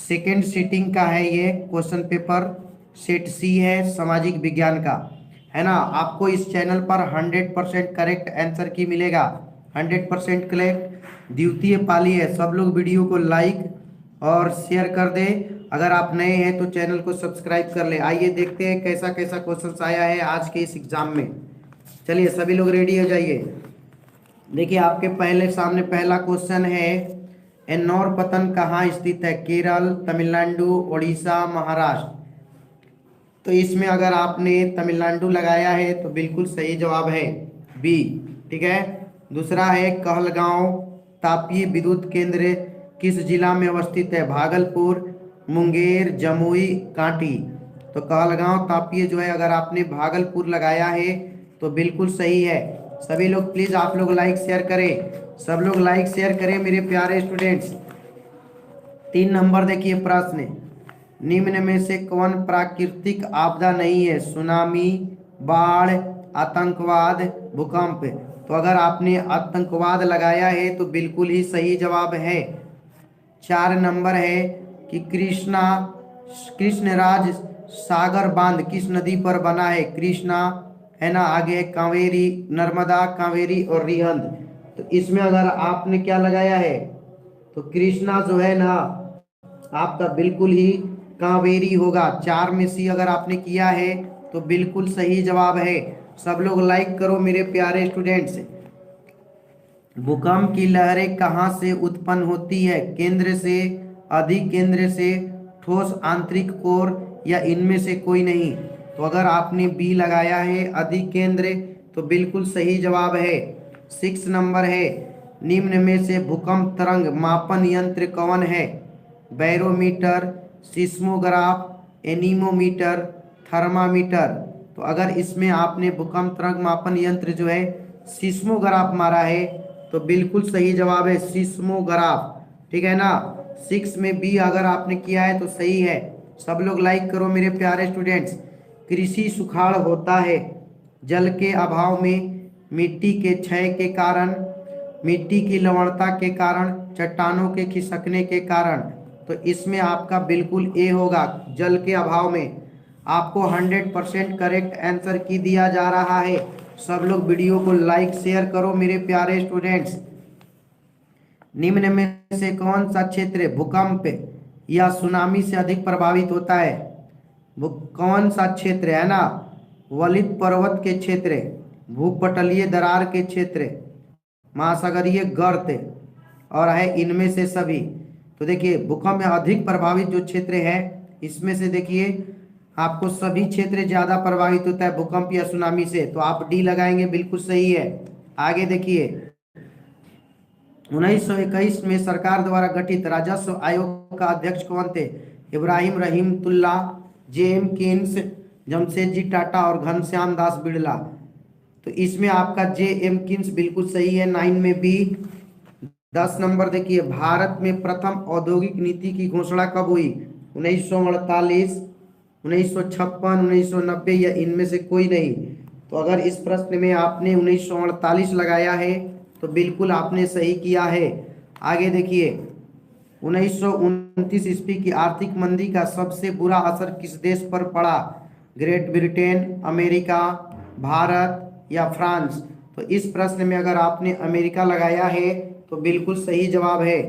Second sitting का है ये क्वेश्चन पेपर। सेट सी है सामाजिक विज्ञान का, है ना। आपको इस चैनल पर 100% करेक्ट आंसर की मिलेगा, 100% करेक्ट। द्वितीय पाली है। सब लोग वीडियो को लाइक और शेयर कर दे। अगर आप नए हैं तो चैनल को सब्सक्राइब कर ले। आइए देखते हैं कैसा कैसा क्वेश्चन आया है आज के इस एग्जाम में। चलिए सभी लोग रेडी हो जाइए। देखिए आपके पहले सामने पहला क्वेश्चन है, एन्नौर पतन कहाँ स्थित है? केरल, तमिलनाडु, उड़ीसा, महाराष्ट्र। तो इसमें अगर आपने तमिलनाडु लगाया है तो बिल्कुल सही जवाब है बी। ठीक है। दूसरा है, कहलगांव तापीय विद्युत केंद्र किस जिला में अवस्थित है? भागलपुर, मुंगेर, जमुई, कांटी। तो कहलगांव तापीय जो है अगर आपने भागलपुर लगाया है तो बिल्कुल सही है। सभी लोग प्लीज आप लोग लाइक शेयर करें, सब लोग लाइक शेयर करें मेरे प्यारे स्टूडेंट्स। 3 नंबर देखिए प्रश्न, निम्न में से कौन प्राकृतिक आपदा नहीं है? सुनामी, बाढ़, आतंकवाद, भूकंप। तो अगर आपने आतंकवाद लगाया है तो बिल्कुल ही सही जवाब है। 4 नंबर है कि कृष्णराज सागर बांध किस नदी पर बना है? कृष्णा, है ना। आगे है कावेरी, नर्मदा, कावेरी और रिहंद। तो इसमें अगर आपने क्या लगाया है तो कृष्णा जो है ना आपका बिल्कुल ही कावेरी होगा। 4 में सी अगर आपने किया है तो बिल्कुल सही जवाब है। सब लोग लाइक करो मेरे प्यारे स्टूडेंट्स। भूकंप की लहरें कहाँ से उत्पन्न होती है? केंद्र से, अधिक केंद्र से, ठोस आंतरिक कोर या इनमें से कोई नहीं। तो अगर आपने बी लगाया है अधिक केंद्र तो बिल्कुल सही जवाब है। 6 नंबर है, निम्न में से भूकंप तरंग मापन यंत्र कौन है? Barometer, seismograph, anemometer, thermometer. तो अगर इसमें आपने भूकंप तरंग मापन यंत्र जो है सिस्मोग्राफ मारा है तो बिल्कुल सही जवाब है सिस्मोग्राफ। ठीक है ना। 6 में बी अगर आपने किया है तो सही है। सब लोग लाइक करो मेरे प्यारे स्टूडेंट्स। कृषि सुखाड़ होता है जल के अभाव में, मिट्टी के क्षय के कारण, मिट्टी की लवणता के कारण, चट्टानों के खिसकने के कारण। तो इसमें आपका बिल्कुल ए होगा, जल के अभाव में। आपको 100% करेक्ट आंसर की दिया जा रहा है। सब लोग वीडियो को लाइक शेयर करो मेरे प्यारे स्टूडेंट्स। निम्न में से कौन सा क्षेत्र भूकंप या सुनामी से अधिक प्रभावित होता है? वो कौन सा क्षेत्र है ना? वलित पर्वत के क्षेत्र, भूपटलीय दरार के क्षेत्र, महासागरीय गर्त और है इनमें से सभी। तो देखिए भूकंप में अधिक प्रभावित जो क्षेत्र है इसमें से देखिए आपको सभी क्षेत्र ज्यादा प्रभावित होता है भूकंप या सुनामी से। तो आप डी लगाएंगे बिल्कुल सही है। आगे देखिए 1921 में सरकार द्वारा गठित राजस्व आयोग का अध्यक्ष कौन थे? इब्राहिम रहीमतुल्ला, जेम किन्स, जमशेदजी टाटा और घनश्याम दास बिड़ला। तो इसमें आपका जे एम किन्स बिल्कुल सही है। 9 में बी। 10 नंबर देखिए, भारत में प्रथम औद्योगिक नीति की घोषणा कब हुई? 1948, 1956, 1990 या इनमें से कोई नहीं। तो अगर इस प्रश्न में आपने 1948 लगाया है तो बिल्कुल आपने सही किया है। आगे देखिए 1929 ईस्वी की आर्थिक मंदी का सबसे बुरा असर किस देश पर पड़ा? ग्रेट ब्रिटेन, अमेरिका, भारत या फ्रांस। तो इस प्रश्न में अगर आपने अमेरिका लगाया है तो बिल्कुल सही जवाब है।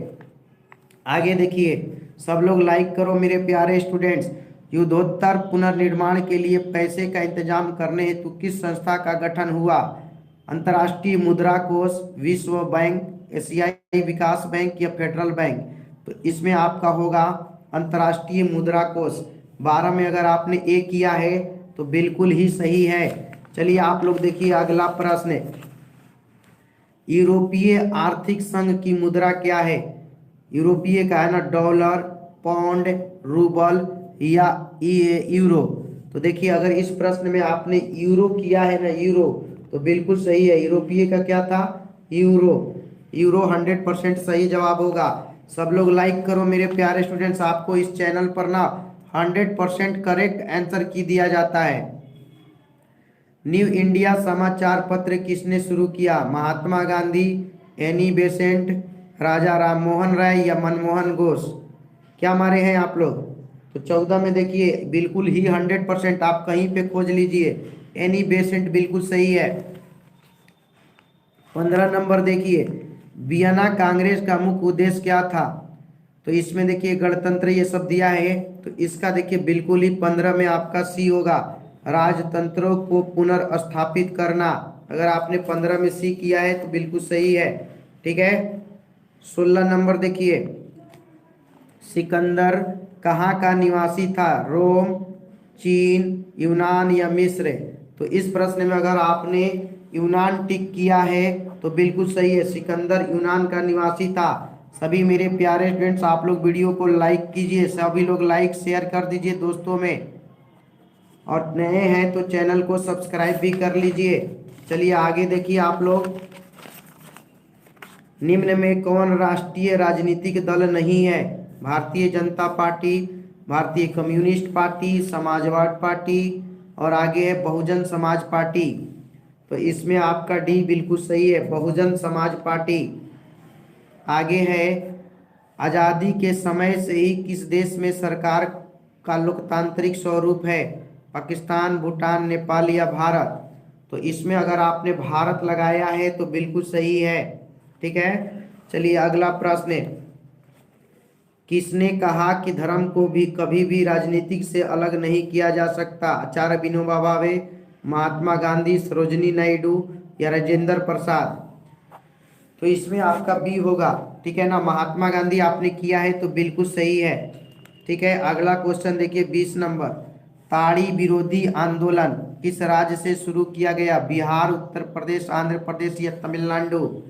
आगे देखिए सब लोग लाइक करो मेरे प्यारे स्टूडेंट्स। युद्धोत्तर पुनर्निर्माण के लिए पैसे का इंतजाम करने हेतु किस संस्था का गठन हुआ? अंतर्राष्ट्रीय मुद्रा कोष, विश्व बैंक, एशियाई विकास बैंक या फेडरल बैंक। तो इसमें आपका होगा अंतर्राष्ट्रीय मुद्रा कोष। 12 में अगर आपने ए किया है तो बिल्कुल ही सही है। चलिए आप लोग देखिए अगला प्रश्न, यूरोपीय आर्थिक संघ की मुद्रा क्या है? यूरोपीय का है ना डॉलर, पाउंड, रूबल या यूरो। तो देखिए अगर इस प्रश्न में आपने यूरो किया है ना यूरो तो बिल्कुल सही है। यूरोपीय का क्या था? यूरो। यूरो 100% सही जवाब होगा। सब लोग लाइक करो मेरे प्यारे स्टूडेंट्स। आपको इस चैनल पर ना 100% करेक्ट आंसर की दिया जाता है। न्यू इंडिया समाचार पत्र किसने शुरू किया? महात्मा गांधी, एनी बेसेंट, राजा राम मोहन राय या मनमोहन घोष। क्या मारे हैं आप लोग? तो 14 में देखिए बिल्कुल ही 100%, आप कहीं पे खोज लीजिए, एनी बेसेंट बिल्कुल सही है। 15 नंबर देखिए, वियना कांग्रेस का मुख्य उद्देश्य क्या था? तो इसमें देखिए गणतंत्र ये सब दिया है, तो इसका देखिए बिल्कुल ही 15 में आपका सी होगा, राजतंत्रों को पुनर्स्थापित करना। अगर आपने 15 में सी किया है तो बिल्कुल सही है। ठीक है। 16 नंबर देखिए, सिकंदर कहाँ का निवासी था? रोम, चीन, यूनान या मिस्र? तो इस प्रश्न में अगर आपने यूनान टिक किया है तो बिल्कुल सही है, सिकंदर यूनान का निवासी था। सभी मेरे प्यारे स्टूडेंट्स, आप लोग वीडियो को लाइक कीजिए, सभी लोग लाइक शेयर कर दीजिए दोस्तों में, और नए हैं तो चैनल को सब्सक्राइब भी कर लीजिए। चलिए आगे देखिए आप लोग, निम्न में कौन राष्ट्रीय राजनीतिक दल नहीं है? भारतीय जनता पार्टी, भारतीय कम्युनिस्ट पार्टी, समाजवादी पार्टी, और आगे है बहुजन समाज पार्टी। तो इसमें आपका डी बिल्कुल सही है, बहुजन समाज पार्टी। आगे है, आज़ादी के समय से ही किस देश में सरकार का लोकतांत्रिक स्वरूप है? पाकिस्तान, भूटान, नेपाल या भारत? तो इसमें अगर आपने भारत लगाया है तो बिल्कुल सही है। ठीक है। चलिए अगला प्रश्न है, किसने कहा कि धर्म को भी कभी भी राजनीतिक से अलग नहीं किया जा सकता? आचार्य विनोबा भावे, महात्मा गांधी, सरोजिनी नायडू या राजेंद्र प्रसाद? तो इसमें आपका बी होगा। ठीक है ना, महात्मा गांधी आपने किया है तो बिल्कुल सही है। ठीक है। अगला क्वेश्चन देखिए 20 नंबर, ताड़ी विरोधी आंदोलन किस राज्य से शुरू किया गया? बिहार, उत्तर प्रदेश, आंध्र प्रदेश या तमिलनाडु?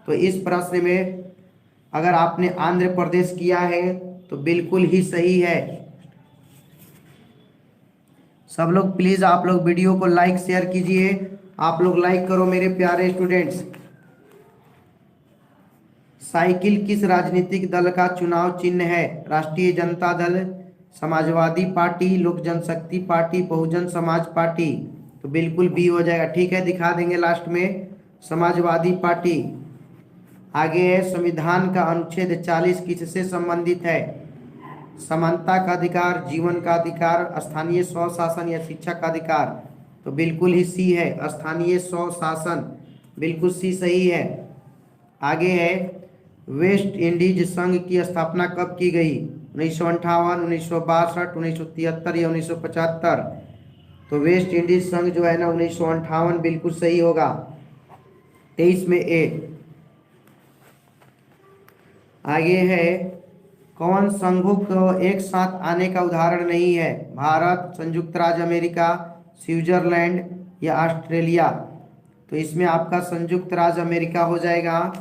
तो इस प्रश्न में अगर आपने आंध्र प्रदेश किया है तो बिल्कुल ही सही है। सब लोग प्लीज आप लोग वीडियो को लाइक शेयर कीजिए, आप लोग लाइक करो मेरे प्यारे स्टूडेंट्स। साइकिल किस राजनीतिक दल का चुनाव चिन्ह है? राष्ट्रीय जनता दल, समाजवादी पार्टी, लोक जनशक्ति पार्टी, बहुजन समाज पार्टी? तो बिल्कुल बी हो जाएगा। ठीक है, दिखा देंगे लास्ट में, समाजवादी पार्टी। आगे है, संविधान का अनुच्छेद 40 किससे संबंधित है? समानता का अधिकार, जीवन का अधिकार, स्थानीय स्वशासन या शिक्षा का अधिकार? तो बिल्कुल ही सी है, स्थानीय स्वशासन, बिल्कुल सी सही है। आगे है, वेस्ट इंडीज संघ की स्थापना कब की गई? 1958, 1962, 1973 या 1975? तो वेस्ट इंडीज संघ जो है ना 1958 बिल्कुल सही होगा, 23 में ए। आगे है, कौन संघों को एक साथ आने का उदाहरण नहीं है? भारत, संयुक्त राज्य अमेरिका, स्विट्जरलैंड या ऑस्ट्रेलिया? तो इसमें आपका संयुक्त राज्य अमेरिका हो जाएगा।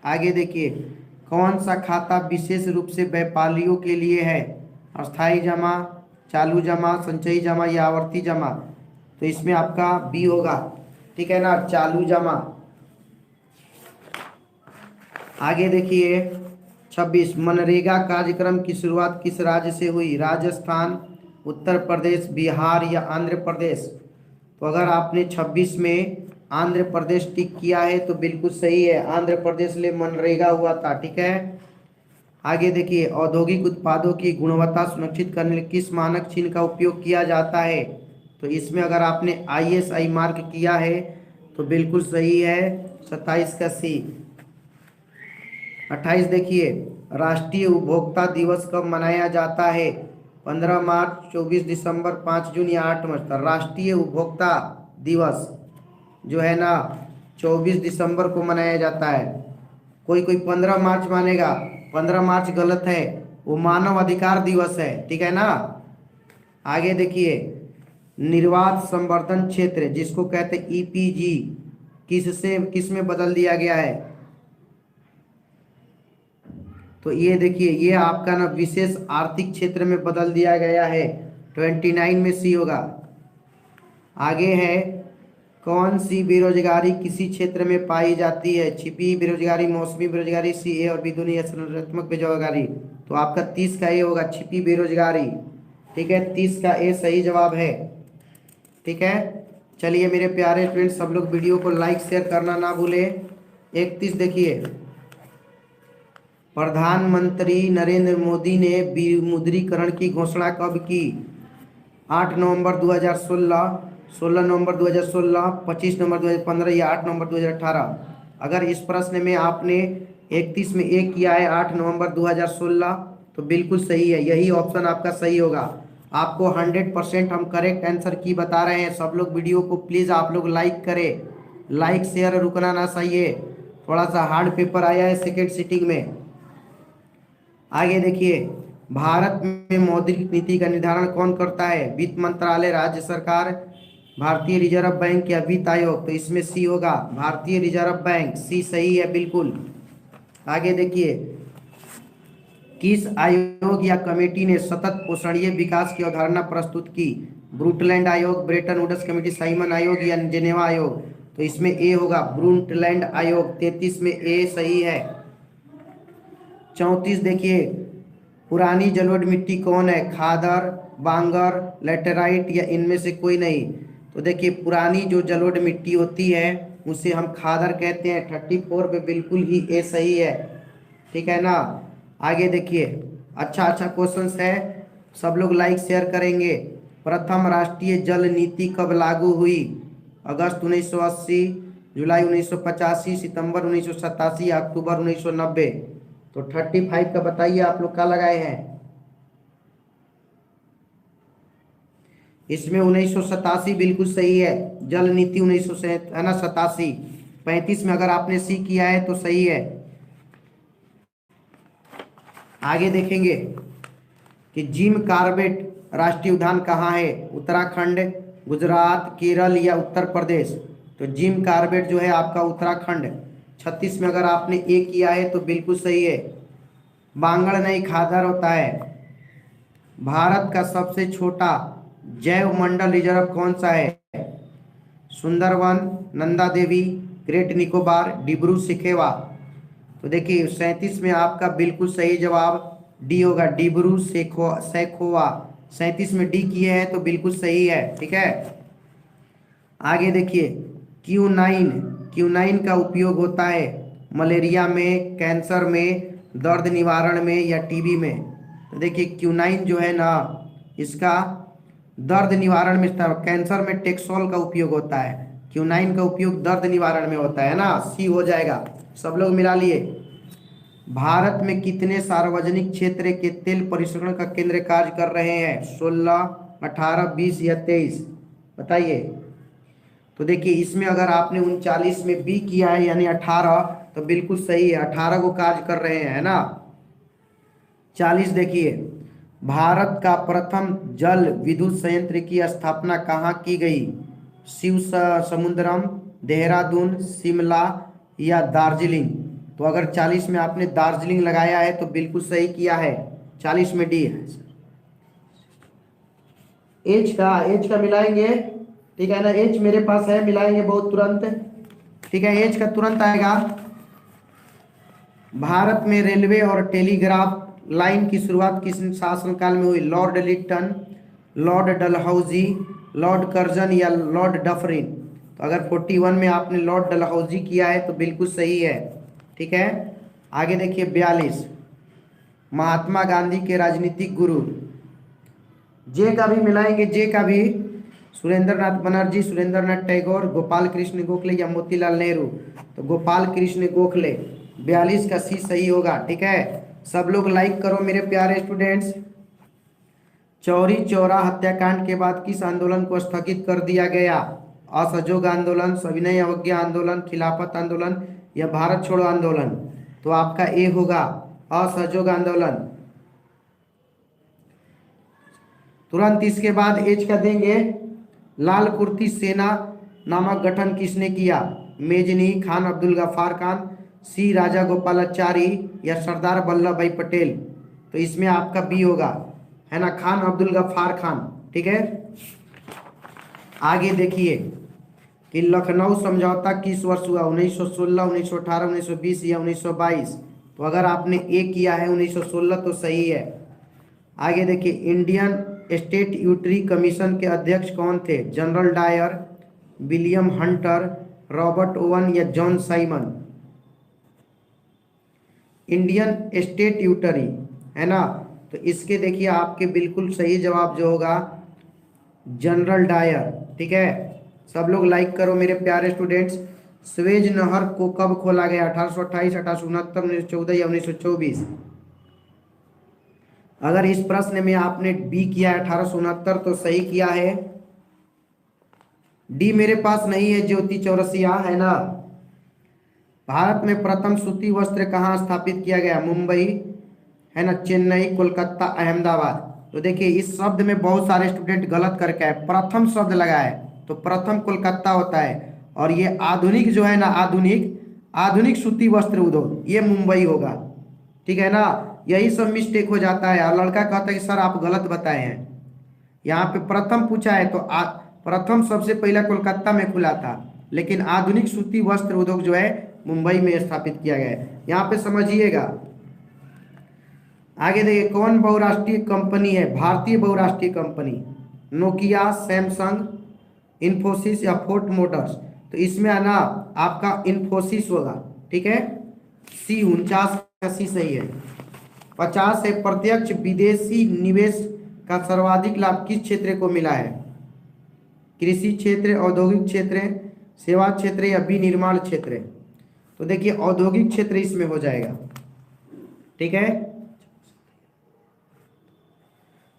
आगे देखिए, कौन सा खाता विशेष रूप से व्यापारियों के लिए है? अस्थायी जमा, चालू जमा, संचयी जमा या आवर्ती जमा? तो इसमें आपका बी होगा। ठीक है ना, चालू जमा। आगे देखिए 26, मनरेगा कार्यक्रम की शुरुआत किस राज्य से हुई? राजस्थान, उत्तर प्रदेश, बिहार या आंध्र प्रदेश? तो अगर आपने 26 में आंध्र प्रदेश टिक किया है तो बिल्कुल सही है, आंध्र प्रदेश ले मनरेगा हुआ था। ठीक है। आगे देखिए, औद्योगिक उत्पादों की गुणवत्ता सुनिश्चित करने के लिए किस मानक चिन्ह का उपयोग किया जाता है? तो इसमें अगर आपने ISI मार्क किया है तो बिल्कुल सही है, 27 का सी। 28 देखिए, राष्ट्रीय उपभोक्ता दिवस कब मनाया जाता है? 15 मार्च, 24 दिसंबर, 5 जून या 8 मार्च? तो राष्ट्रीय उपभोक्ता दिवस जो है ना 24 दिसंबर को मनाया जाता है। कोई कोई 15 मार्च मानेगा, 15 मार्च गलत है, वो मानव अधिकार दिवस है। ठीक है ना। आगे देखिए, निर्वात संवर्धन क्षेत्र जिसको कहते हैं EPG किस में बदल दिया गया है? तो ये देखिए, ये आपका ना विशेष आर्थिक क्षेत्र में बदल दिया गया है, 29 में सी होगा। आगे है, कौन सी बेरोजगारी किसी क्षेत्र में पाई जाती है? छिपी बेरोजगारी, मौसमी बेरोजगारी, CA और विधुनी या संरचनात्मक बेरोजगारी? तो आपका 30 का ए होगा, छिपी बेरोजगारी। ठीक है, 30 का ए सही जवाब है। ठीक है। चलिए मेरे प्यारे फ्रेंड्स, सब लोग वीडियो को लाइक शेयर करना ना भूले। 31 देखिए, प्रधानमंत्री नरेंद्र मोदी ने विमुद्रीकरण की घोषणा कब की? 8 नवंबर 2016, 16 नवंबर 2016, 25 नवंबर 2015 या 8 नवंबर 2018? अगर इस प्रश्न में आपने 31 में ए किया है 8 नवंबर 2016 तो बिल्कुल सही है, यही ऑप्शन आपका सही होगा। आपको 100% हम करेक्ट आंसर की बता रहे हैं। सब लोग वीडियो को प्लीज आप लोग लाइक करें, लाइक शेयर रुकना ना चाहिए। थोड़ा सा हार्ड पेपर आया है सेकेंड सिटिंग में। आगे देखिए, भारत में मौद्रिक नीति का निर्धारण कौन करता है? वित्त मंत्रालय, राज्य सरकार, भारतीय रिजर्व बैंक या वित्त आयोग? तो इसमें सी होगा, भारतीय रिजर्व बैंक, सी सही है बिल्कुल। आगे देखिए, किस आयोग या कमेटी ने सतत पोषणीय विकास की अवधारणा प्रस्तुत की? ब्रूटलैंड आयोग, ब्रेटन वुड्स कमेटी, साइमन आयोग या जेनेवा आयोग? तो इसमें ए होगा, ब्रूटलैंड आयोग। 33 में ए सही है। 34 देखिए, पुरानी जलोढ़ मिट्टी कौन है? खादर, बांगर, लेटेराइट या इनमें से कोई नहीं? तो देखिए, पुरानी जो जलोढ़ मिट्टी होती है उसे हम खादर कहते हैं। 34 पे बिल्कुल ही ए सही है, ठीक है ना। आगे देखिए, अच्छा अच्छा क्वेश्चंस है, सब लोग लाइक शेयर करेंगे। प्रथम राष्ट्रीय जल नीति कब लागू हुई? अगस्त 1980, जुलाई 1985, सितंबर 1987 या अक्टूबर 1990? तो 35 का बताइए आप लोग क्या लगाए हैं? इसमें 1987 बिल्कुल सही है, जल नीति 1900 है ना, 87। 35 में अगर आपने सी किया है तो सही है। आगे देखेंगे कि जिम कॉर्बेट राष्ट्रीय उद्यान कहाँ है? उत्तराखंड, गुजरात, केरल या उत्तर प्रदेश? तो जिम कॉर्बेट जो है आपका उत्तराखंड। 36 में अगर आपने ए किया है तो बिल्कुल सही है, बांगड़ नहीं खादर होता है। भारत का सबसे छोटा जैव मंडल रिजर्व कौन सा है? सुंदरवन, नंदा देवी, ग्रेट निकोबार, डिब्रू सिखेवा? तो देखिए 37 में आपका बिल्कुल सही जवाब डी होगा, डिब्रू सैखोवा। 37 में डी किए हैं तो बिल्कुल सही है, ठीक है। आगे देखिए, क्यूनाइन, क्यूनाइन का उपयोग होता है मलेरिया में, कैंसर में, दर्द निवारण में या टीबी में? तो देखिए क्यूनाइन जो है ना, इसका दर्द निवारण में, कैंसर में टेक्सोल का उपयोग होता है, क्यूनाइन का उपयोग दर्द निवारण में होता है ना, सी हो जाएगा। सब लोग मिला लिए। भारत में कितने सार्वजनिक क्षेत्र के तेल परिशोधन का केंद्र कार्य कर रहे हैं? 16, 18, 20 या 23? बताइए। तो देखिए इसमें अगर आपने 39 में बी किया है यानी 18 तो बिल्कुल सही है, 18 को कार्य कर रहे हैं, है ना। 40 देखिए, भारत का प्रथम जल विद्युत संयंत्र की स्थापना कहाँ की गई? शिव समुद्रम, देहरादून, शिमला या दार्जिलिंग? तो अगर 40 में आपने दार्जिलिंग लगाया है तो बिल्कुल सही किया है, 40 में डी है। एच का मिलाएंगे, ठीक है ना, एच मेरे पास है, मिलाएंगे बहुत तुरंत, ठीक है। एच का तुरंत आएगा। भारत में रेलवे और टेलीग्राफ लाइन की शुरुआत किस शासनकाल में हुई? Lord Lytton, Lord Dalhousie, Lord Curzon या लॉर्ड डफरिन? तो अगर 41 में आपने लॉर्ड डलहौजी किया है तो बिल्कुल सही है, ठीक है। आगे देखिए 42, महात्मा गांधी के राजनीतिक गुरु? जे का भी मिलाएंगे, जे का भी, सुरेंद्र नाथ बनर्जी, सुरेंद्र नाथ टैगोर, गोपाल कृष्ण गोखले या मोतीलाल नेहरू? तो गोपाल कृष्ण गोखले। 42 का सी सही होगा, ठीक है। सब लोग लाइक करो मेरे प्यारे स्टूडेंट्स। चौरी चौरा हत्याकांड के बाद किस आंदोलन को स्थगित कर दिया गया? असहयोग आंदोलन, सविनय अवज्ञा आंदोलन, खिलाफत आंदोलन या भारत छोड़ो आंदोलन? तो आपका ए होगा, असहयोग आंदोलन। तुरंत इसके बाद एज का देंगे, लाल कुर्ती सेना नामक गठन किसने किया? मेजनी, खान अब्दुल गफ्फार खान, सी राजा गोपालाचारी या सरदार वल्लभ भाई पटेल? तो इसमें आपका बी होगा, है ना, खान अब्दुल गफ्फार खान, ठीक है। आगे देखिए कि लखनऊ समझौता किस वर्ष हुआ? 1916, 1918, 1920 या 1922? तो अगर आपने ए किया है 1916 तो सही है। आगे देखिए, इंडियन स्टेट यूटरी कमीशन के अध्यक्ष कौन थे? General Dyer, William Hunter, Robert Owen या जॉन साइमन? इंडियन स्टेट्यूटरी, है ना। तो इसके देखिए आपके बिल्कुल सही जवाब जो होगा जनरल डायर। ठीक है, सब लोग लाइक करो मेरे प्यारे स्टूडेंट्स। स्वेज नहर को कब खोला गया? 1828, 1869, 1914 या 1924? अगर इस प्रश्न में आपने बी किया 1869 तो सही किया है। डी मेरे पास नहीं है, ज्योति चौरसिया, है ना। भारत में प्रथम सूती वस्त्र कहाँ स्थापित किया गया? मुंबई, है ना, चेन्नई, कोलकाता, अहमदाबाद। तो देखिए इस शब्द में बहुत सारे स्टूडेंट गलत करके आए, प्रथम शब्द लगा है, तो प्रथम कोलकाता होता है। और ये आधुनिक जो है ना, आधुनिक आधुनिक सूती वस्त्र उद्योग, ये मुंबई होगा। ठीक है ना, यही सब मिस्टेक हो जाता है और लड़का कहता है कि सर आप गलत बताए हैं। यहाँ पे प्रथम पूछा है तो प्रथम सबसे पहला कोलकाता में खुला था, लेकिन आधुनिक सूती वस्त्र उद्योग जो है मुंबई में स्थापित किया गया है। यहाँ पे समझिएगा। आगे देखिए, कौन बहुराष्ट्रीय कंपनी है? भारतीय बहुराष्ट्रीय कंपनी, नोकिया, सैमसंग, इन्फोसिस या फोर्ट मोटर्स? तो इसमें आना आपका इन्फोसिस होगा। ठीक है, सी 49 का सी सही है। 50 है, प्रत्यक्ष विदेशी निवेश का सर्वाधिक लाभ किस क्षेत्र को मिला है? कृषि क्षेत्र, औद्योगिक क्षेत्र, सेवा क्षेत्र या विनिर्माण क्षेत्र? तो देखिए औद्योगिक क्षेत्र इसमें हो जाएगा। ठीक है,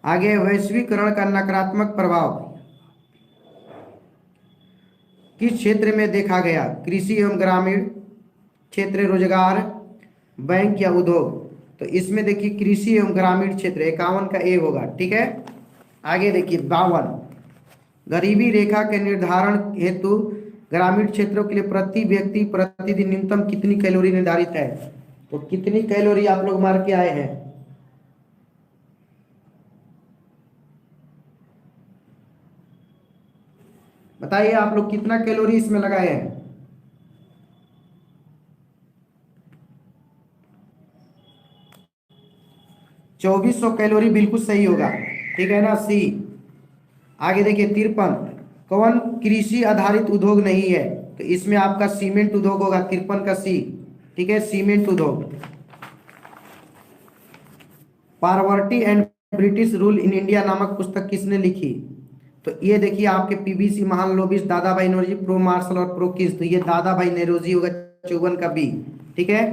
आगे, वैश्वीकरण का नकारात्मक प्रभाव किस क्षेत्र में देखा गया? कृषि एवं ग्रामीण क्षेत्र, रोजगार, बैंक या उद्योग? तो इसमें देखिए कृषि एवं ग्रामीण क्षेत्र, 51 का ए होगा। ठीक है, आगे देखिए 52, गरीबी रेखा के निर्धारण हेतु ग्रामीण क्षेत्रों के लिए प्रति व्यक्ति प्रतिदिन न्यूनतम कितनी कैलोरी निर्धारित है? तो कितनी कैलोरी आप लोग मार के आए हैं? बताइए आप लोग कितना कैलोरी इसमें लगाए हैं? 2400 कैलोरी बिल्कुल सही होगा। ठीक है ना, सी। आगे देखिए 53, कौन कृषि आधारित उद्योग नहीं है? तो इसमें आपका सीमेंट उद्योग होगा, 53 का सी। ठीक है, सीमेंट उद्योग। Poverty and British rule in India नामक पुस्तक किसने लिखी? तो ये देखिए आपके पीबीसी, महान लोबिस्ट, दादा भाई नौरोजी, प्रो मार्शल और प्रो किस? तो ये दादा भाई नौरोजी होगा, 54 का बी। ठीक है,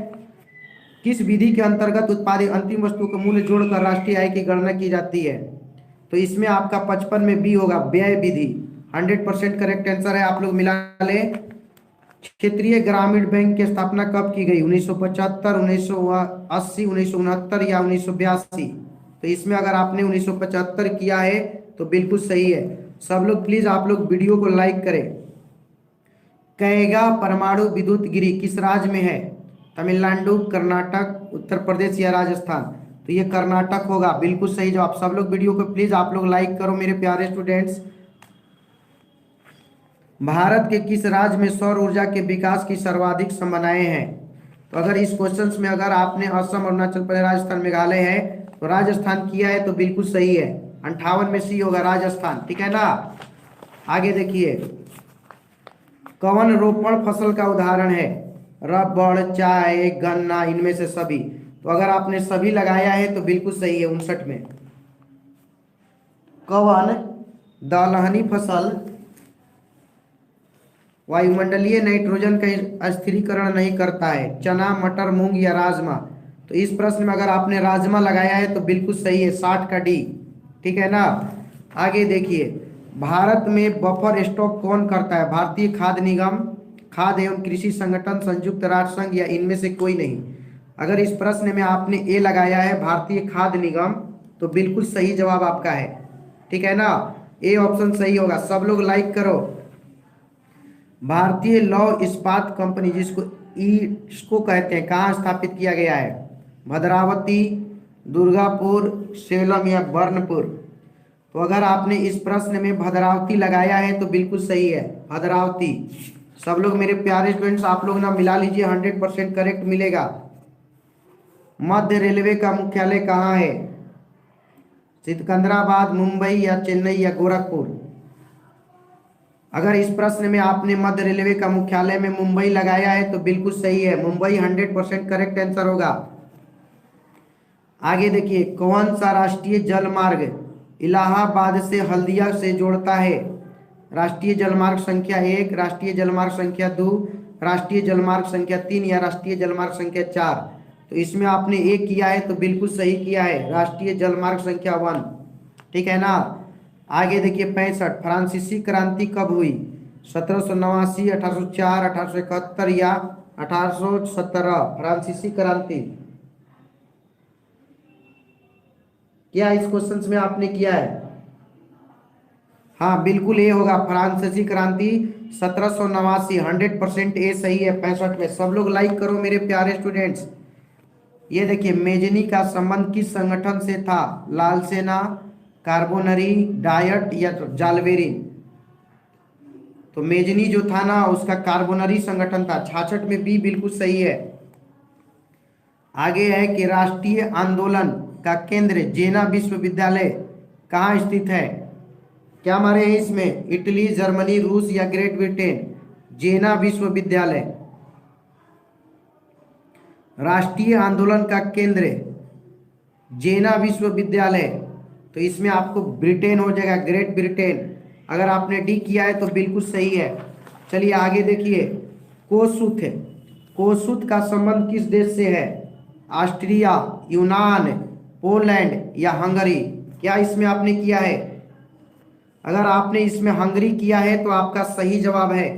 किस विधि के अंतर्गत उत्पादित अंतिम वस्तु का मूल्य जोड़कर राष्ट्रीय आय की गणना की जाती है? तो इसमें आपका 55 में बी होगा, व्यय विधि। 100% करेक्ट आंसर है, आप लोग मिला ले। क्षेत्रीय ग्रामीण बैंक की स्थापना कब की गई? 1975, 1980, 1969 या 1982? तो इसमें अगर आपने 1975 किया है तो बिल्कुल सही है। सब लोग प्लीज आप लोग वीडियो को लाइक करें। कैगा परमाणु विद्युत गिरी किस राज्य में है? तमिलनाडु, कर्नाटक, उत्तर प्रदेश या राजस्थान? तो ये कर्नाटक होगा, बिल्कुल सही जवाब। सब लोग वीडियो को प्लीज आप लोग लाइक करो मेरे प्यारे स्टूडेंट्स। भारत के किस राज्य में सौर ऊर्जा के विकास की सर्वाधिक संभावनाएं हैं? तो अगर इस क्वेश्चंस में अगर आपने असम, अरुणाचल प्रदेश, राजस्थान, मेघालय है तो राजस्थान किया है तो बिल्कुल सही है। 58 में सी होगा, राजस्थान। ठीक है ना, आगे देखिए, कवन रोपण फसल का उदाहरण है? रबड़, चाय, गन्ना, इनमें से सभी? तो अगर आपने सभी लगाया है तो बिल्कुल सही है। 59 में कवन दलहनी फसल वायुमंडलीय नाइट्रोजन का स्थिरीकरण नहीं करता है? चना, मटर, मूंग या राजमा? तो इस प्रश्न में अगर आपने राजमा लगाया है तो बिल्कुल सही है, 60 का डी। ठीक है ना, आगे देखिए, भारत में बफर स्टॉक कौन करता है? भारतीय खाद्य निगम, खाद्य एवं कृषि संगठन, संयुक्त राष्ट्र संघ या इनमें से कोई नहीं? अगर इस प्रश्न में आपने ए लगाया है, भारतीय खाद्य निगम, तो बिल्कुल सही जवाब आपका है। ठीक है ना, ए ऑप्शन सही होगा। सब लोग लाइक करो। भारतीय लौह इस्पात कंपनी जिसको इसको कहते हैं, कहाँ स्थापित किया गया है? भद्रावती, दुर्गापुर, सेलम या बर्नपुर? तो अगर आपने इस प्रश्न में भद्रावती लगाया है तो बिल्कुल सही है, भद्रावती। सब लोग मेरे प्यारे स्टूडेंट्स आप लोग ना मिला लीजिए, 100% करेक्ट मिलेगा। मध्य रेलवे का मुख्यालय कहाँ है? सिकंदराबाद, मुंबई या चेन्नई या गोरखपुर? अगर इस प्रश्न में आपने मध्य रेलवे का मुख्यालय में मुंबई लगाया है तो बिल्कुल सही है, मुंबई 100% करेक्ट आंसर होगा। आगे देखिए, कौन सा राष्ट्रीय जल मार्ग इलाहाबाद से हल्दिया से जोड़ता है? राष्ट्रीय जलमार्ग संख्या 1, राष्ट्रीय जलमार्ग संख्या 2, राष्ट्रीय जलमार्ग संख्या 3 या राष्ट्रीय जलमार्ग संख्या 4? तो इसमें आपने एक किया है तो बिल्कुल सही किया है, राष्ट्रीय जलमार्ग संख्या 1। ठीक है ना। आगे देखिए 65, फ्रांसीसी क्रांति कब हुई? 1789, 1804, 1871 या 1817? फ्रांसीसी क्रांति क्या इस क्वेश्चन में आपने किया है? हाँ बिल्कुल ये होगा, फ्रांसीसी क्रांति 1789। 100% ए सही है 65 में। सब लोग लाइक करो मेरे प्यारे स्टूडेंट्स। ये देखिए, मेजनी का संबंध किस संगठन से था? लाल सेना, कार्बोनरी, डायट या जालबेरी? तो मेजनी जो था ना उसका कार्बोनरी संगठन था। 66 में बी बिल्कुल सही है। आगे है कि राष्ट्रीय आंदोलन का केंद्र जेना विश्वविद्यालय कहाँ स्थित है? क्या हमारे हैं इसमें? इटली, जर्मनी, रूस या ग्रेट ब्रिटेन? जेना विश्वविद्यालय। राष्ट्रीय आंदोलन का केंद्र जेना विश्वविद्यालय, तो इसमें आपको ब्रिटेन हो जाएगा, ग्रेट ब्रिटेन। अगर आपने डी किया है तो बिल्कुल सही है। चलिए आगे देखिए, कोसुथ है, कोसुथ का संबंध किस देश से है? ऑस्ट्रिया, यूनान, पोलैंड या हंगरी? क्या इसमें आपने किया है? अगर आपने इसमें हंगरी किया है तो आपका सही जवाब है।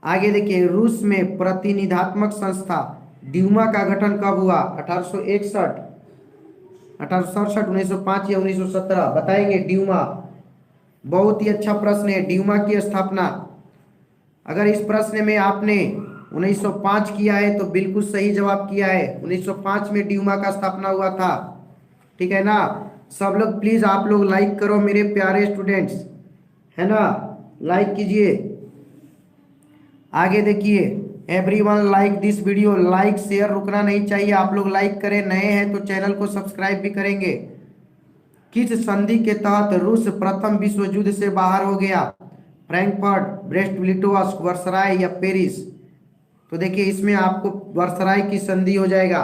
आगे देखिए, रूस में प्रतिनिधात्मक संस्था ड्यूमा का गठन कब हुआ? 1861, 1867, 1905 या 1917? बताएंगे ड्यूमा। बहुत ही अच्छा प्रश्न है, ड्यूमा की स्थापना। अगर इस प्रश्न में आपने 1905 किया है तो बिल्कुल सही जवाब किया है। 1905 में ड्यूमा का स्थापना हुआ था। ठीक है ना। सब लोग प्लीज आप लोग लाइक करो मेरे प्यारे स्टूडेंट्स, है ना, लाइक कीजिए। आगे देखिए, everyone like this video, like share रुकना नहीं चाहिए, आप लोग लाइक करें। नए हैं तो चैनल को सब्सक्राइब भी करेंगे। किस संधि के तहत रूस प्रथम विश्व युद्ध से बाहर हो गया? फ्रैंकफर्ट, ब्रेस्ट लिटोवस्क, वर्सराय या पेरिस? तो देखिए इसमें आपको वर्सराय की संधि हो जाएगा।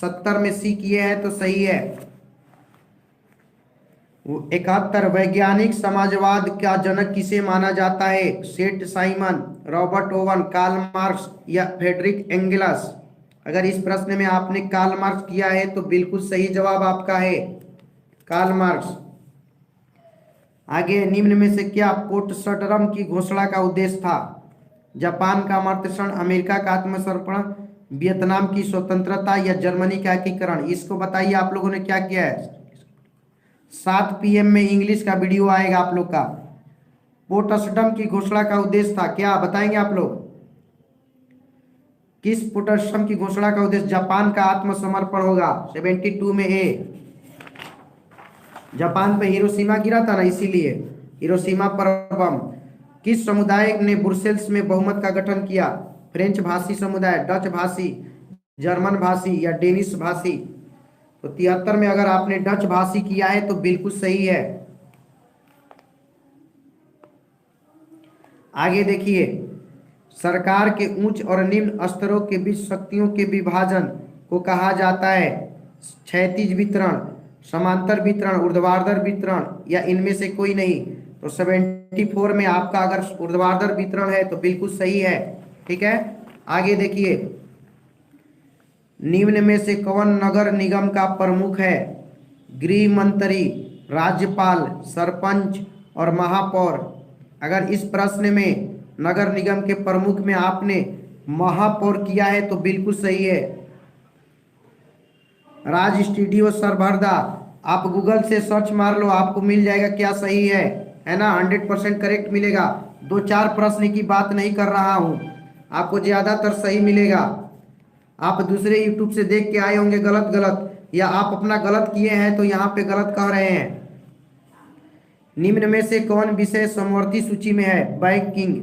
70 में सी किए हैं तो सही है। 71, वैज्ञानिक समाजवाद का जनक किसे माना जाता है? Saint Simon, Robert Owen, Karl Marx या फ्रेडरिक एंगेल्स? अगर इस प्रश्न में आपने कार्ल मार्क्स किया है तो बिल्कुल सही जवाब आपका है, कार्ल मार्क्स। आगे, निम्न में से क्या पोट्सडम की घोषणा का उद्देश्य था? जापान का अमर्त्यक्षण, अमेरिका का आत्मसमर्पण, वियतनाम की स्वतंत्रता या जर्मनी का एकीकरण? इसको बताइए आप लोगों ने क्या किया है। 7 PM में इंग्लिश का वीडियो आएगा आप लोग का। पोट्सडम की घोषणा का उद्देश्य था क्या, बताएंगे आप लोग? किस पोट्सडम की घोषणा का उद्देश्य? जापान का आत्मसमर्पण होगा। 72 में ए। जापान पे हिरोशिमा गिरा था ना, इसीलिए हिरोशिमा पर बम। किस समुदाय ने ब्रुसेल्स में बहुमत का गठन किया? फ्रेंच भाषी समुदाय, डच भाषी, जर्मन भाषी या डेनिश भाषी? तो 73 में अगर आपने डच भाषी किया है तो बिल्कुल सही है। आगे देखिए, सरकार के उच्च और निम्न स्तरों के बीच शक्तियों के विभाजन को कहा जाता है? क्षैतिज वितरण, समांतर वितरण, ऊर्ध्वाधर वितरण या इनमें से कोई नहीं? तो 74 में आपका अगर ऊर्ध्वाधर वितरण है तो बिल्कुल सही है। ठीक है। आगे देखिए, निम्न में से कौन नगर निगम का प्रमुख है? गृह मंत्री, राज्यपाल, सरपंच और महापौर? अगर इस प्रश्न में नगर निगम के प्रमुख में आपने महापौर किया है तो बिल्कुल सही है। राज स्टूडियो सरभरदा, आप गूगल से सर्च मार लो, आपको मिल जाएगा क्या सही है ना। 100% करेक्ट मिलेगा। 2-4 प्रश्न की बात नहीं कर रहा हूं, आपको ज्यादातर सही मिलेगा। आप दूसरे यूट्यूब से देख के आए होंगे गलत गलत, या आप अपना गलत किए हैं तो यहाँ पे गलत कह रहे हैं। निम्न में से कौन विषय समवर्ती सूची में है? बैंकिंग,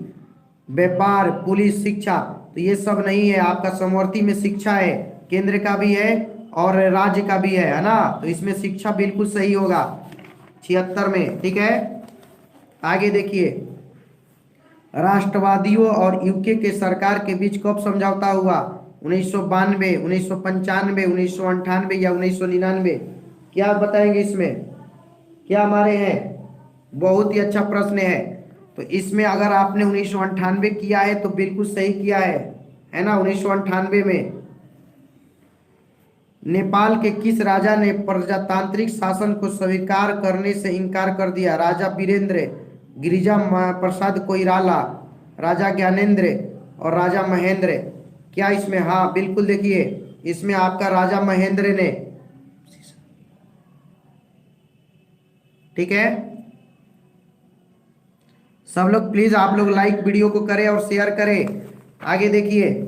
व्यापार, पुलिस, शिक्षा? तो ये सब नहीं है, आपका समवर्ती में शिक्षा है, केंद्र का भी है और राज्य का भी है ना। तो इसमें शिक्षा बिल्कुल सही होगा 76 में। ठीक है। आगे देखिए, राष्ट्रवादियों और यूके के सरकार के बीच कब समझौता हुआ? 1992, 1995, 1998 या 1999? क्या बताएंगे इसमें? क्या हमारे हैं? बहुत ही अच्छा प्रश्न है। तो इसमें अगर आपने 1998 किया है तो बिल्कुल सही किया है ना। 1998 में नेपाल के किस राजा ने प्रजातांत्रिक शासन को स्वीकार करने से इनकार कर दिया? राजा वीरेंद्र, गिरिजा प्रसाद कोइराला, राजा ज्ञानेंद्र और राजा महेंद्र। क्या इसमें? हाँ बिल्कुल, देखिए इसमें आपका राजा महेंद्र ने। ठीक है, सब लोग प्लीज आप लोग लाइक वीडियो को करें और शेयर करें। आगे देखिए,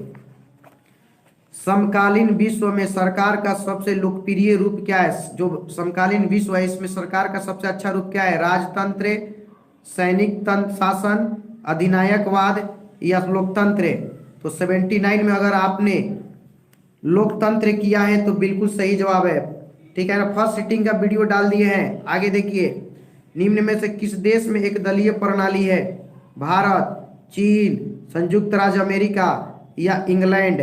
समकालीन विश्व में सरकार का सबसे लोकप्रिय रूप क्या है? जो समकालीन विश्व है इसमें सरकार का सबसे अच्छा रूप क्या है? राजतंत्र, सैनिक तंत्र शासन, अधिनायकवाद या लोकतंत्र? तो 79 में अगर आपने लोकतंत्र किया है तो बिल्कुल सही जवाब है। ठीक है ना, फर्स्ट सिटिंग का वीडियो डाल दिए हैं। आगे देखिए, निम्न में से किस देश में एक दलीय प्रणाली है? भारत, चीन, संयुक्त राज्य अमेरिका या इंग्लैंड?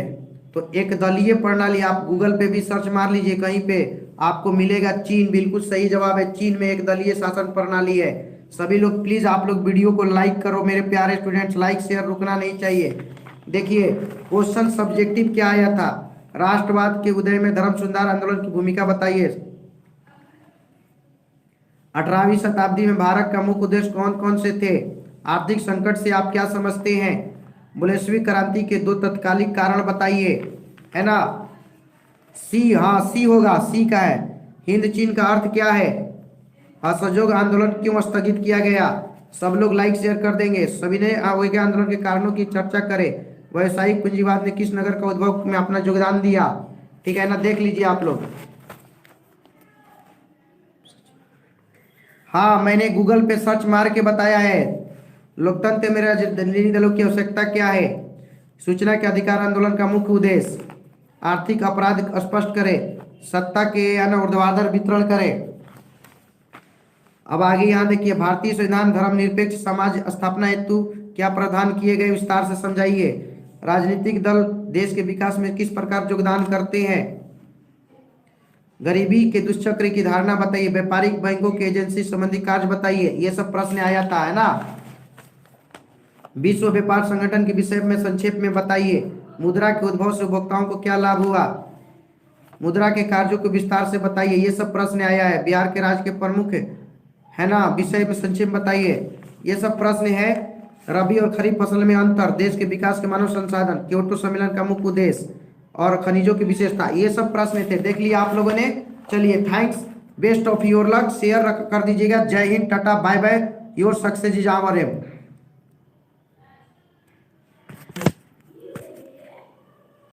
तो एक दलीय प्रणाली आप गूगल पे भी सर्च मार लीजिए, कहीं पे आपको मिलेगा चीन। बिल्कुल सही जवाब है, चीन में एक दलीय शासन प्रणाली है। सभी लोग प्लीज आप लोग वीडियो को लाइक करो मेरे प्यारे स्टूडेंट्स, लाइक शेयर रुकना नहीं चाहिए। देखिए क्वेश्चन सब्जेक्टिव क्या आया था? राष्ट्रवाद के उदय में धर्म सुधार आंदोलन की भूमिका बताइए। 18वीं शताब्दी में भारत का मुख्य उद्देश्य कौन कौन से थे? आर्थिक संकट से आप क्या समझते हैं? बोल्शेविक क्रांति के 2 तत्कालिक कारण बताइए, है ना। सी, हाँ सी होगा, सी का है। हिंद चीन का अर्थ क्या है? असहयोग आंदोलन क्यों स्थगित किया गया? सब लोग लाइक शेयर कर देंगे। सभी ने अवज्ञा आंदोलन के कारणों की चर्चा करें। व्यावसायिक पूंजीवाद ने किस नगर का उद्भव में अपना योगदान दिया? ठीक है ना, देख लीजिए आप लोग। हाँ मैंने गूगल पे सर्च मार के बताया है। लोकतंत्र में राजनीतिक दलों की आवश्यकता क्या है? सूचना के अधिकार आंदोलन का मुख्य उद्देश्य? आर्थिक अपराध स्पष्ट करें, सत्ता के ऊर्ध्वाधर वितरण करें। अब आगे यहाँ देखिए, भारतीय संविधान धर्मनिरपेक्ष समाज स्थापना हेतु क्या प्रावधान किए गए? विस्तार से समझाइए। राजनीतिक दल देश के विकास में किस प्रकार योगदान करते हैं? गरीबी के दुष्चक्र की धारणा बताइए। व्यापारिक बैंकों की एजेंसी संबंधी कार्य बताइए। ये सब प्रश्न आया था, है ना। विश्व व्यापार संगठन के विषय में संक्षेप में बताइए। मुद्रा के उद्भव से उपभोक्ताओं को क्या लाभ हुआ? मुद्रा के कार्यों को विस्तार से बताइए। ये सब प्रश्न आया है। बिहार के राज्य के प्रमुख, है ना, विषय में संक्षेप बताइए। ये सब प्रश्न है। रबी और खरीफ फसल में अंतर, देश के विकास के मानव संसाधन, क्योटो सम्मेलन का मुख्य उद्देश्य और खनिजों की विशेषता, ये सब प्रश्न थे। देख लिया आप लोगों ने। चलिए, thanks, best of your luck. Share कर दीजिएगा। जय हिंद, tata, bye bye. Your success is our M.